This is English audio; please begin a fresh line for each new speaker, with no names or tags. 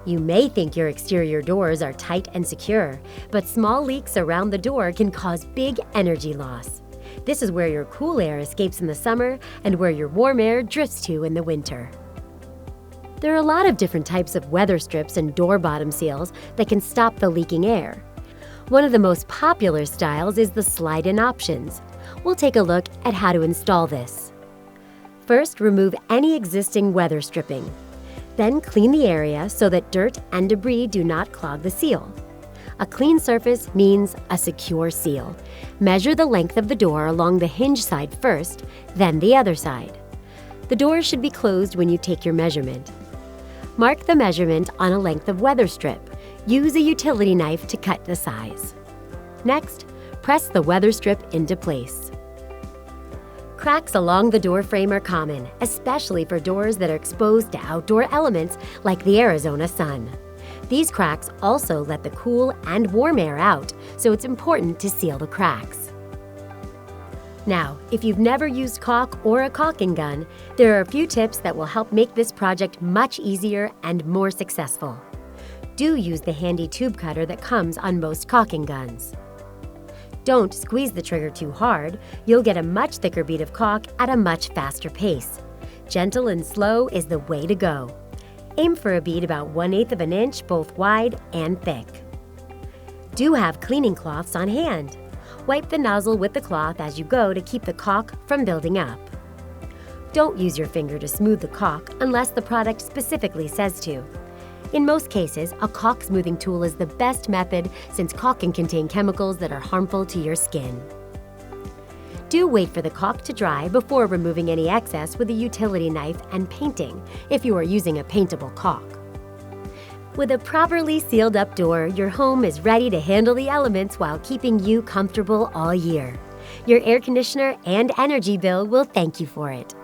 You may think your exterior doors are tight and secure, but small leaks around the door can cause big energy loss. This is where your cool air escapes in the summer and where your warm air drifts to in the winter. There are a lot of different types of weather strips and door bottom seals that can stop the leaking air. One of the most popular styles is the slide-in options. We'll take a look at how to install this. First, remove any existing weather stripping. Then clean the area so that dirt and debris do not clog the seal. A clean surface means a secure seal. Measure the length of the door along the hinge side first, then the other side. The door should be closed when you take your measurement. Mark the measurement on a length of weather strip. Use a utility knife to cut the size. Next, press the weather strip into place. Cracks along the door frame are common, especially for doors that are exposed to outdoor elements like the Arizona sun. These cracks also let the cool and warm air out, so it's important to seal the cracks. Now, if you've never used caulk or a caulking gun, there are a few tips that will help make this project much easier and more successful. Do use the handy tube cutter that comes on most caulking guns. Don't squeeze the trigger too hard. You'll get a much thicker bead of caulk at a much faster pace. Gentle and slow is the way to go. Aim for a bead about 1/8 of an inch, both wide and thick. Do have cleaning cloths on hand. Wipe the nozzle with the cloth as you go to keep the caulk from building up. Don't use your finger to smooth the caulk unless the product specifically says to. In most cases, a caulk smoothing tool is the best method since caulk can contain chemicals that are harmful to your skin. Do wait for the caulk to dry before removing any excess with a utility knife and painting if you are using a paintable caulk. With a properly sealed up door, your home is ready to handle the elements while keeping you comfortable all year. Your air conditioner and energy bill will thank you for it.